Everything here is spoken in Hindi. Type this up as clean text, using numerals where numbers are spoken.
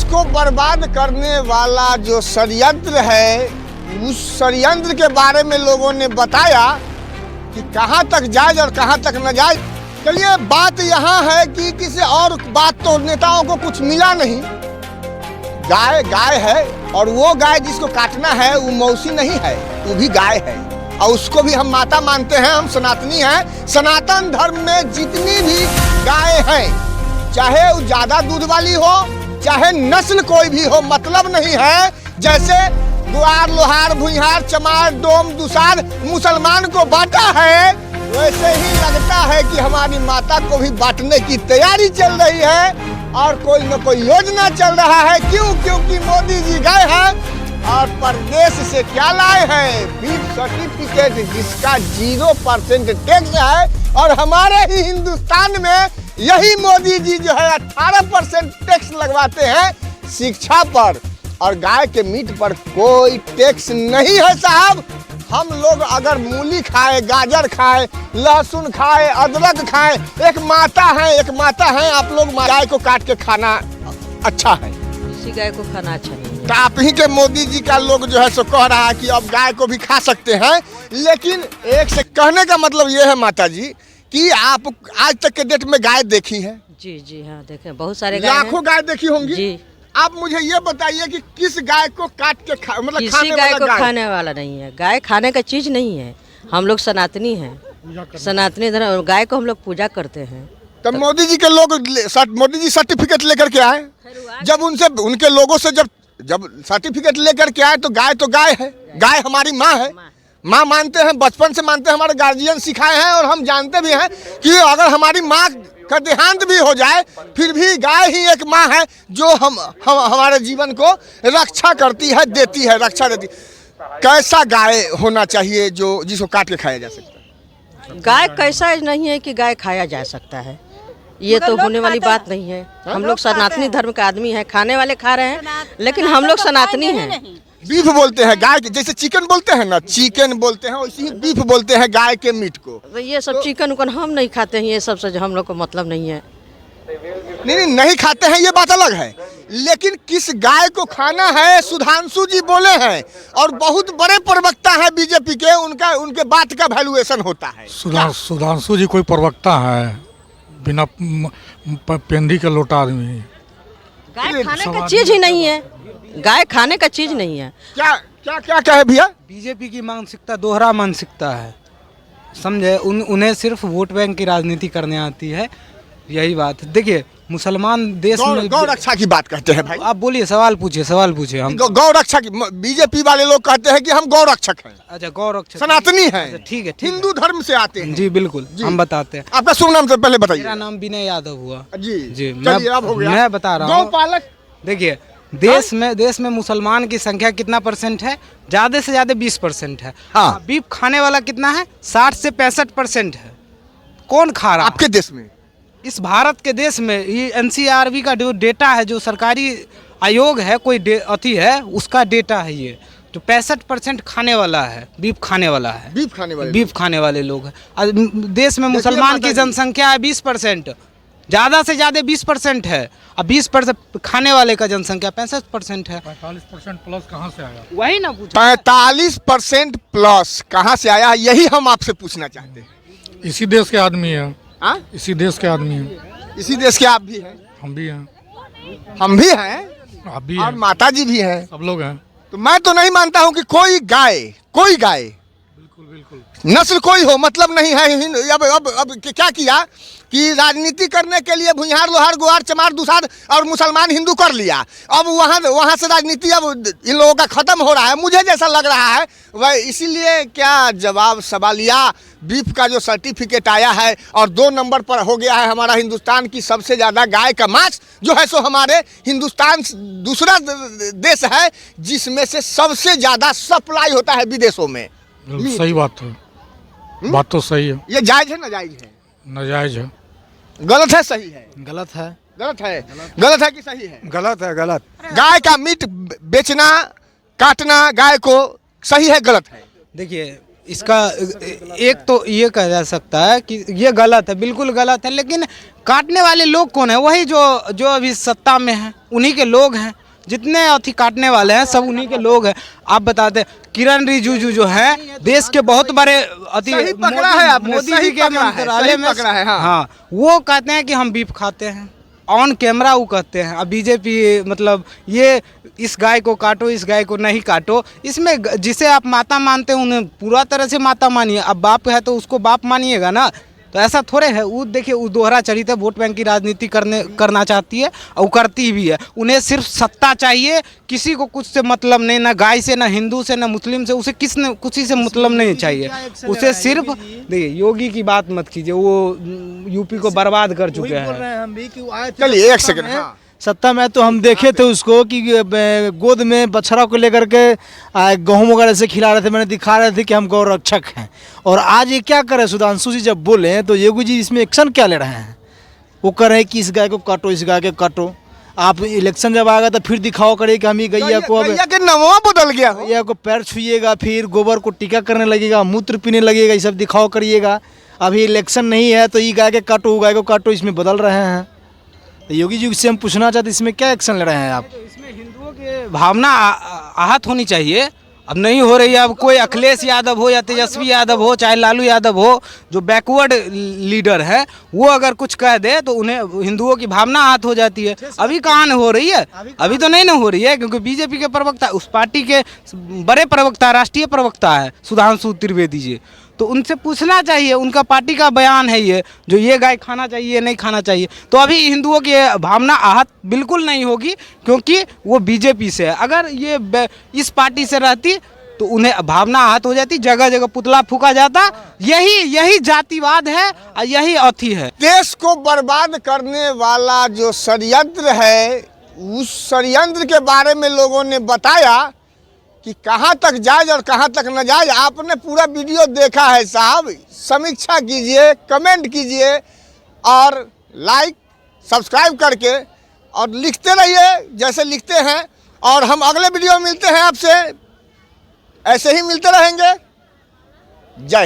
को बर्बाद करने वाला जो षड्यंत्र है, उस षड्यंत्र के बारे में लोगों ने बताया कि कहाँ तक जायज और कहाँ तक न जायज। चलिए, बात यहाँ है कि किसी और बात तो नेताओं को कुछ मिला नहीं। गाय गाय है, और वो गाय जिसको काटना है वो मौसी नहीं है, वो भी गाय है, और उसको भी हम माता मानते हैं। हम सनातनी हैं। सनातन धर्म में जितनी भी गाय हैं, चाहे वो ज्यादा दूध वाली हो, चाहे नस्ल कोई भी हो, मतलब नहीं है। जैसे गुआर, लोहार, भुइहार, चमार, डोम, दुसार मुसलमान को बांटा है, वैसे ही लगता है कि हमारी माता को भी बांटने की तैयारी चल रही है, और कोई न कोई योजना चल रहा है। क्यों? क्योंकि मोदी जी गए हैं और प्रदेश से क्या लाए हैं? बीफ सर्टिफिकेट, जिसका 0% टैक्स है, और हमारे ही हिंदुस्तान में यही मोदी जी जो है 18% टैक्स लगवाते हैं शिक्षा पर, और गाय के मीट पर कोई टैक्स नहीं है साहब। हम लोग अगर मूली खाए, गाजर खाए, लहसुन खाए, अदरक खाए, एक माता है, आप लोग गाय को काट के खाना अच्छा है। इसी गाय को खाना अच्छा नहीं है। तो आप ही के मोदी जी का लोग जो है सो कह रहा है कि अब गाय को भी खा सकते हैं। लेकिन एक से कहने का मतलब ये है माता जी कि आप आज तक के डेट में गाय देखी है? जी जी हाँ, देखे बहुत सारे गाय लाखों गाय देखी होंगी जी। आप मुझे ये बताइए कि किस गाय को काट के मतलब किसी खाने गाय वाला को खाने वाला नहीं है। गाय खाने का चीज नहीं है। हम लोग सनातनी हैं, सनातनी धर्म, गाय को हम लोग पूजा करते हैं। तब मोदी जी के लोग मोदी जी सर्टिफिकेट लेकर के आए, जब उनसे उनके लोगों से जब सर्टिफिकेट लेकर के आए, तो गाय है, गाय हमारी माँ है, माँ मानते हैं, बचपन से मानते हैं, हमारे गार्जियन सिखाए हैं, और हम जानते भी हैं कि अगर हमारी माँ का देहांत भी हो जाए, फिर भी गाय ही एक माँ है जो हम हमारे जीवन को रक्षा करती है, देती है, रक्षा देती। कैसा गाय होना चाहिए जो जिसको काट के खाया जा सकता है? गाय कैसा नहीं है कि गाय खाया जा सकता है, ये तो होने वाली बात नहीं है। हम लोग सनातनी धर्म के आदमी हैं, खाने वाले खा रहे हैं, लेकिन हम लोग सनातनी हैं। बीफ बोलते हैं गाय के, जैसे चिकन बोलते हैं ना, चिकन बोलते हैं, वैसे ही बीफ बोलते हैं गाय के मीट को। तो ये सब चिकन उकन हम नहीं खाते हैं, ये सब से हम लोग को मतलब नहीं है। नहीं खाते हैं, ये बात अलग है। लेकिन किस गाय को खाना है, सुधांशु जी बोले हैं, और बहुत बड़े प्रवक्ता हैं बीजेपी के, उनके बात का वैल्यूएशन होता है। सुधांशु जी कोई प्रवक्ता है? बिना पेंदी के लोटा आदमी। गाय खाने का चीज ही नहीं है, गाय खाने का चीज नहीं है। क्या कहे भैया? बीजेपी की मानसिकता दोहरा मानसिकता है, समझे। उन्हें सिर्फ वोट बैंक की राजनीति करने आती है, यही बात। देखिए, मुसलमान देश में गौ रक्षा की बात कहते हैं भाई। आप बोलिए, सवाल पूछिए। हम गौ रक्षा की, बीजेपी वाले लोग कहते हैं कि हम गौ रक्षक हैं। अच्छा, गौ रक्षक सनातनी हैं, ठीक है, हिंदू धर्म से आते हैं। जी बिल्कुल, हम बताते हैं। आपका शुभ नाम से पहले बताइए। मेरा नाम विनय यादव हुआ। जी मैं बता रहा हूँ। गौपालक। देखिए, देश में मुसलमान की संख्या कितना % है? ज्यादा से ज्यादा 20% है। हाँ। बीफ खाने वाला कितना है? 60 से 65% है। कौन खा रहा? आपके देश में, इस भारत के देश में, ये NCRB का जो डेटा है, जो सरकारी आयोग है, कोई अति है, उसका डेटा है ये, जो 65% खाने वाला है, बीफ खाने वाला है। बीफ खाने वाले लोग हैं। देश में मुसलमान की जनसंख्या है 20%, ज़्यादा से ज़्यादा 20% है, अब 20% खाने वाले का जनसंख्या 65% है। 45% प्लस कहाँ से आया? वही ना पूछा। 45% प्लस कहाँ से आया, यही हम आपसे पूछना चाहते हैं। इसी देश के आदमी है। हाँ? इसी देश के आदमी है। इसी देश के आप भी हैं? हम भी हैं। हम भी हैं, आप भी और हैं। माता जी भी हैं। सब लोग हैं। तो मैं तो नहीं मानता हूँ कि कोई गाय बिल्कुल नस्ल कोई हो, मतलब नहीं है। अब क्या किया कि राजनीति करने के लिए भुइहार, लोहार, गुआर, चमार, दुसार और मुसलमान हिंदू कर लिया। अब वहाँ से राजनीति अब इन लोगों का खत्म हो रहा है, मुझे जैसा लग रहा है वह। इसीलिए क्या जवाब सवालिया बीफ का जो सर्टिफिकेट आया है, और 2 नंबर पर हो गया है हमारा हिंदुस्तान की सबसे ज़्यादा गाय का मांस जो है सो हमारे हिंदुस्तान दूसरा देश है जिसमें से सबसे ज़्यादा सप्लाई होता है विदेशों में। सही बात है। बात तो सही है। ये जायज़ है, नाजायज़ है? नाजायज है। गलत है, सही है? गलत है। गलत है कि सही है? गलत है। गाय का मीट बेचना, काटना गाय को सही है, गलत है? देखिए, इसका एक तो ये कहा जा सकता है कि ये गलत है, बिल्कुल गलत है, लेकिन काटने वाले लोग कौन है? वही जो अभी सत्ता में हैं, उन्हीं के लोग हैं। जितने अथी काटने वाले हैं सब उन्हीं के लोग हैं। आप बताते किरण रिजिजू जो है देश के बहुत बड़े अति सही पकड़ा है आपने, मोदी सही जी के पकड़ा है, मंत्रालय सही में पकड़ा है, हाँ। हाँ, वो कहते हैं कि हम बीफ खाते हैं, ऑन कैमरा वो कहते हैं। अब बीजेपी मतलब ये इस गाय को काटो, इस गाय को नहीं काटो, इसमें जिसे आप माता मानते हैं उन्हें पूरा तरह से माता मानिए। अब बाप है तो उसको बाप मानिएगा ना, तो ऐसा थोड़े है। वो देखिए वो दोहरा चरित्र वोट बैंक की राजनीति करना चाहती है और करती भी है। उन्हें सिर्फ सत्ता चाहिए, किसी को कुछ से मतलब नहीं, ना गाय से, ना हिंदू से, ना मुस्लिम से, उसे किसी से मतलब नहीं चाहिए। उसे सिर्फ देखिए योगी की बात मत कीजिए, वो यूपी को बर्बाद कर चुके हैं। चलिए एक सेकंड, हाँ। सत्ता में तो हम देखे थे उसको कि गोद में बछड़ा को लेकर के गेहूं वगैरह से खिला रहे थे, मैंने दिखा रहे थे कि हम गौ रक्षक हैं। और आज ये क्या करे, सुधांशु जी जब बोले तो योगी जी इसमें एक्शन क्या ले रहे हैं? वो कह रहे हैं कि इस गाय को काटो, इस गाय को काटो। आप इलेक्शन जब आएगा तो फिर दिखाओ करिए कि हम ही गैया को, गैया के नमवा बदल गया, गैया को पैर छुइएगा, फिर गोबर को टीका करने लगेगा, मूत्र पीने लगेगा, ये सब दिखाओ करिएगा। अभी इलेक्शन नहीं है तो ये गाय के काटो, वो गाय को काटो, इसमें बदल रहे हैं। तो योगी जी से हम पूछना चाहते इसमें क्या एक्शन ले रहे हैं आप? इसमें हिंदुओं की भावना आहत होनी चाहिए। अब नहीं हो रही है। अब कोई अखिलेश यादव हो या तेजस्वी यादव हो, चाहे लालू यादव हो, जो बैकवर्ड लीडर है, वो अगर कुछ कह दे तो उन्हें हिंदुओं की भावना आहत हो जाती है। अभी कहाँ न हो रही है? अभी तो नहीं न हो रही है, क्योंकि बीजेपी के प्रवक्ता, उस पार्टी के बड़े प्रवक्ता, राष्ट्रीय प्रवक्ता है सुधांशु त्रिवेदी जी, तो उनसे पूछना चाहिए। उनका पार्टी का बयान है ये, जो ये गाय खाना चाहिए नहीं खाना चाहिए। तो अभी हिंदुओं की भावना आहत बिल्कुल नहीं होगी, क्योंकि वो बीजेपी से है। अगर ये इस पार्टी से रहती तो उन्हें भावना आहत हो जाती, जगह जगह पुतला फूका जाता। यही जातिवाद है और यही अथी है। देश को बर्बाद करने वाला जो षड्यंत्र है, उस षड्यंत्र के बारे में लोगों ने बताया कि कहाँ तक जायज़ और कहाँ तक न जायज़। आपने पूरा वीडियो देखा है साहब, समीक्षा कीजिए, कमेंट कीजिए और लाइक सब्सक्राइब करके और लिखते रहिए जैसे लिखते हैं। और हम अगले वीडियो में मिलते हैं आपसे, ऐसे ही मिलते रहेंगे। जय हिंद।